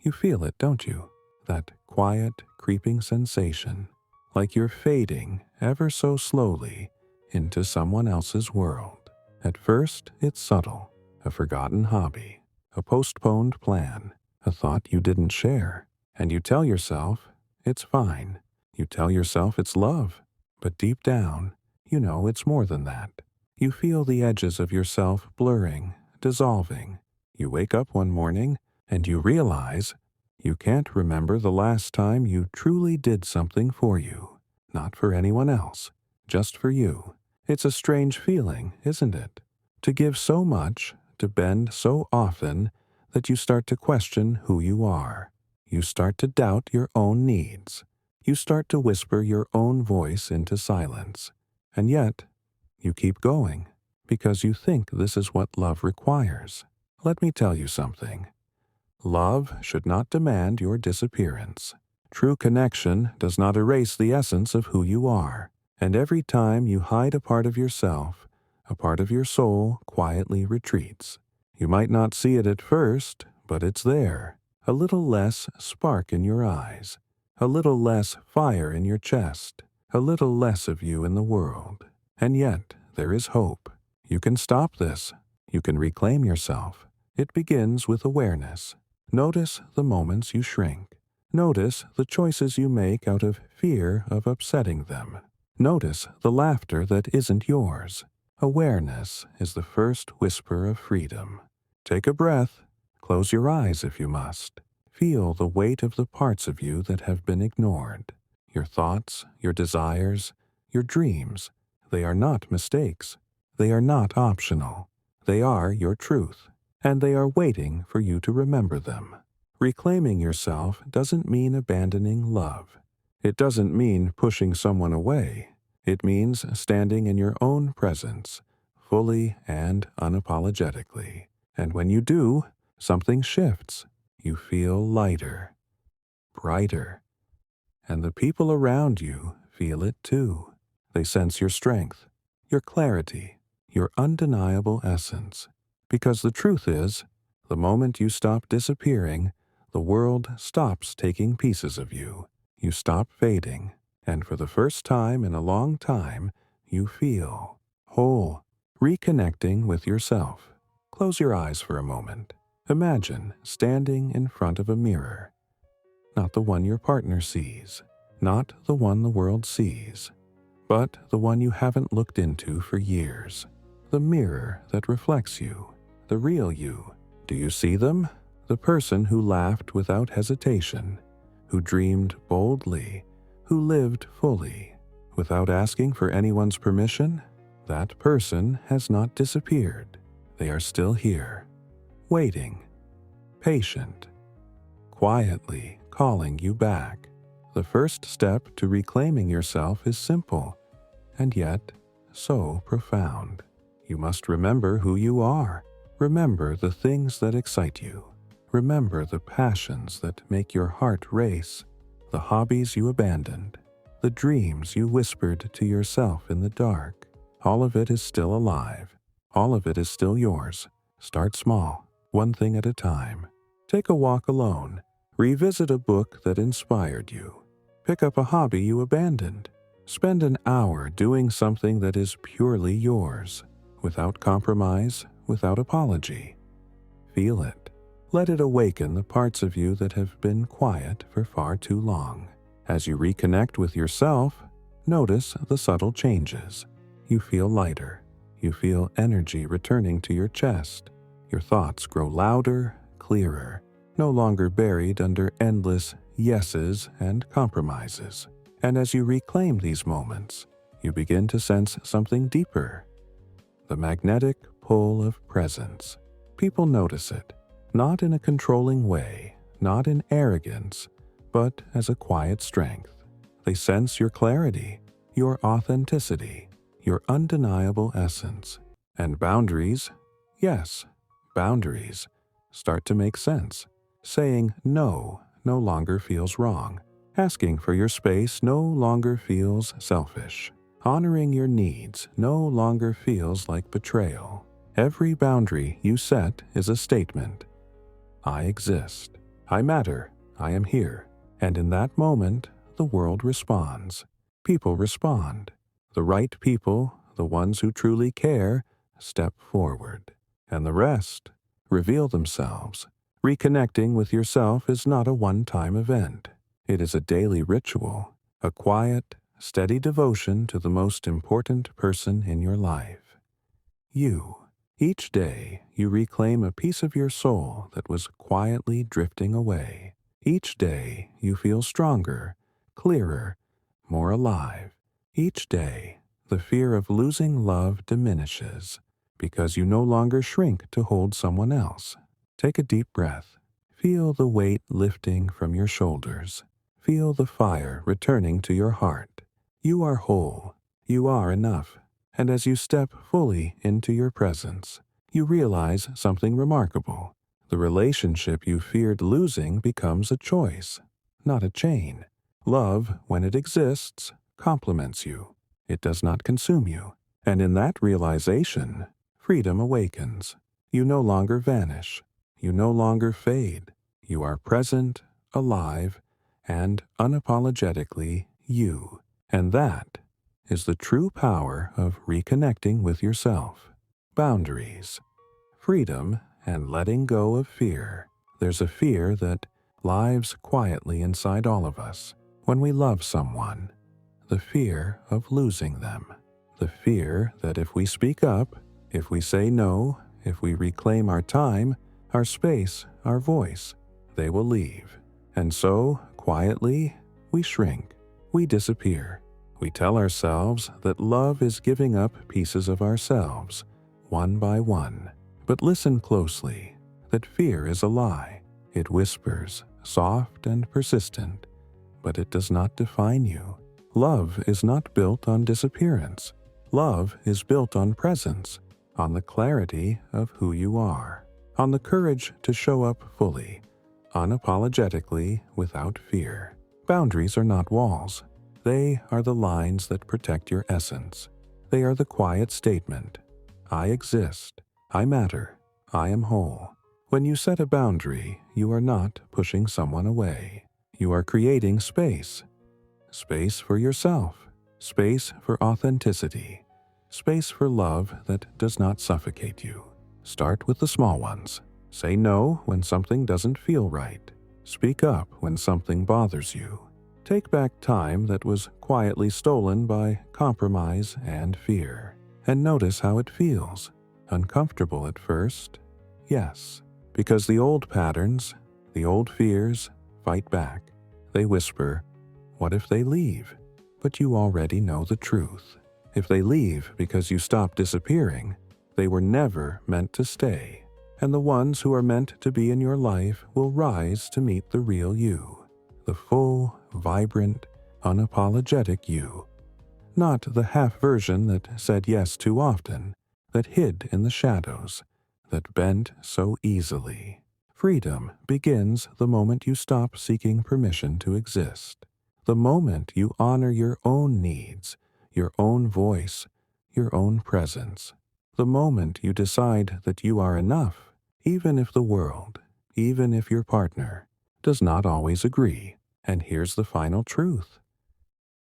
You feel it, don't you? That quiet, creeping sensation, like you're fading ever so slowly into someone else's world. At first, it's subtle, a forgotten hobby, a postponed plan, a thought you didn't share, and you tell yourself it's fine. You tell yourself it's love, but deep down, you know it's more than that. You feel the edges of yourself blurring, dissolving. You wake up one morning and you realize you can't remember the last time you truly did something for you, not for anyone else, just for you. It's a strange feeling, isn't it? To give so much, to bend so often that you start to question who you are. You start to doubt your own needs. You start to whisper your own voice into silence. And yet, you keep going because you think this is what love requires. Let me tell you something. Love should not demand your disappearance. True connection does not erase the essence of who you are. And every time you hide a part of yourself, a part of your soul quietly retreats. You might not see it at first, but it's there. A little less spark in your eyes, a little less fire in your chest, a little less of you in the world. And yet, there is hope. You can stop this. You can reclaim yourself. It begins with awareness. Notice the moments you shrink. Notice the choices you make out of fear of upsetting them. Notice the laughter that isn't yours. Awareness is the first whisper of freedom. Take a breath. Close your eyes if you must. Feel the weight of the parts of you that have been ignored. Your thoughts, your desires, your dreams. They are not mistakes. They are not optional. They are your truth, and they are waiting for you to remember them. Reclaiming yourself doesn't mean abandoning love. It doesn't mean pushing someone away. It means standing in your own presence, fully and unapologetically. And when you do, something shifts. You feel lighter, brighter, and the people around you feel it too. They sense your strength, your clarity, your undeniable essence. Because the truth is, the moment you stop disappearing, the world stops taking pieces of you. You stop fading, and for the first time in a long time, you feel whole, reconnecting with yourself. Close your eyes for a moment. Imagine standing in front of a mirror. Not the one your partner sees, not the one the world sees, but the one you haven't looked into for years. The mirror that reflects you, the real you. Do you see them? The person who laughed without hesitation, who dreamed boldly, who lived fully, without asking for anyone's permission? That person has not disappeared. They are still here, waiting, patient, quietly calling you back. The first step to reclaiming yourself is simple, and yet so profound. You must remember who you are. Remember the things that excite you. Remember the passions that make your heart race, the hobbies you abandoned, the dreams you whispered to yourself in the dark. All of it is still alive. All of it is still yours. Start small, one thing at a time. Take a walk alone. Revisit a book that inspired you. Pick up a hobby you abandoned. Spend an hour doing something that is purely yours, without compromise, without apology. Feel it. Let it awaken the parts of you that have been quiet for far too long. As you reconnect with yourself, notice the subtle changes. You feel lighter. You feel energy returning to your chest. Your thoughts grow louder, clearer, no longer buried under endless yeses and compromises. And as you reclaim these moments, you begin to sense something deeper. The magnetic pull of presence. People notice it, not in a controlling way, not in arrogance, but as a quiet strength. They sense your clarity, your authenticity, your undeniable essence. And boundaries, yes, boundaries, start to make sense. Saying no longer feels wrong. Asking for your space no longer feels selfish. Honoring your needs no longer feels like betrayal. Every boundary you set is a statement. I exist. I matter, I am here. And in that moment, the world responds. People respond. The right people, the ones who truly care, step forward. And the rest reveal themselves. Reconnecting with yourself is not a one-time event. It is a daily ritual, a quiet, steady devotion to the most important person in your life. You. Each day, you reclaim a piece of your soul that was quietly drifting away. Each day, you feel stronger, clearer, more alive. Each day, the fear of losing love diminishes because you no longer shrink to hold someone else. Take a deep breath. Feel the weight lifting from your shoulders. Feel the fire returning to your heart. You are whole. You are enough. And as you step fully into your presence, you realize something remarkable. The relationship you feared losing becomes a choice, not a chain. Love, when it exists, complements you. It does not consume you. And in that realization, freedom awakens. You no longer vanish. You no longer fade. You are present, alive, and unapologetically you. And that is the true power of reconnecting with yourself. Boundaries, freedom, and letting go of fear. There's a fear that lives quietly inside all of us when we love someone. The fear of losing them. The fear that if we speak up, if we say no, if we reclaim our time, our space, our voice, they will leave. And so, quietly, we shrink. We disappear. We tell ourselves that love is giving up pieces of ourselves, one by one. But listen closely, that fear is a lie. It whispers, soft and persistent, but it does not define you. Love is not built on disappearance. Love is built on presence, on the clarity of who you are, on the courage to show up fully, unapologetically, without fear. Boundaries are not walls. They are the lines that protect your essence. They are the quiet statement. I exist. I matter. I am whole. When you set a boundary, you are not pushing someone away. You are creating space. Space for yourself. Space for authenticity. Space for love that does not suffocate you. Start with the small ones. Say no when something doesn't feel right. Speak up when something bothers you. Take back time that was quietly stolen by compromise and fear. And notice how it feels. Uncomfortable at first? Yes. Because the old patterns, the old fears, fight back. They whisper, what if they leave? But you already know the truth. If they leave because you stop disappearing, they were never meant to stay. And the ones who are meant to be in your life will rise to meet the real you. The full, vibrant, unapologetic you. Not the half version that said yes too often, that hid in the shadows, that bent so easily. Freedom begins the moment you stop seeking permission to exist. The moment you honor your own needs, your own voice, your own presence. The moment you decide that you are enough, even if the world, even if your partner, does not always agree. And here's the final truth.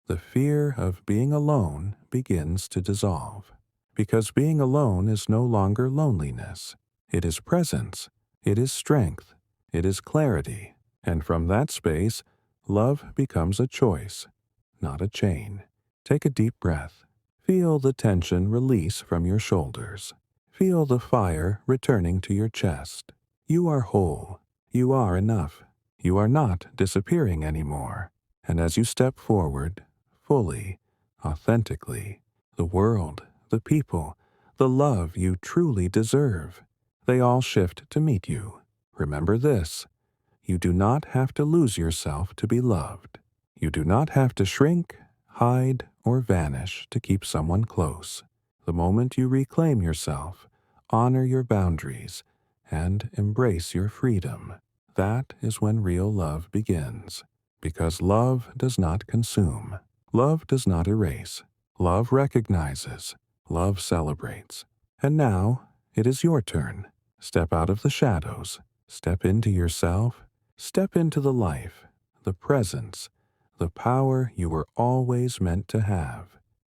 The fear of being alone begins to dissolve. Because being alone is no longer loneliness. It is presence. It is strength. It is clarity. And from that space, love becomes a choice, not a chain. Take a deep breath. Feel the tension release from your shoulders. Feel the fire returning to your chest. You are whole. You are enough. You are not disappearing anymore. And as you step forward, fully, authentically, the world, the people, the love you truly deserve, they all shift to meet you. Remember this. You do not have to lose yourself to be loved. You do not have to shrink, hide, or vanish to keep someone close. The moment you reclaim yourself, honor your boundaries, and embrace your freedom, that is when real love begins. Because love does not consume. Love does not erase. Love recognizes. Love celebrates. And now, it is your turn. Step out of the shadows. Step into yourself. Step into the life, the presence, the power you were always meant to have.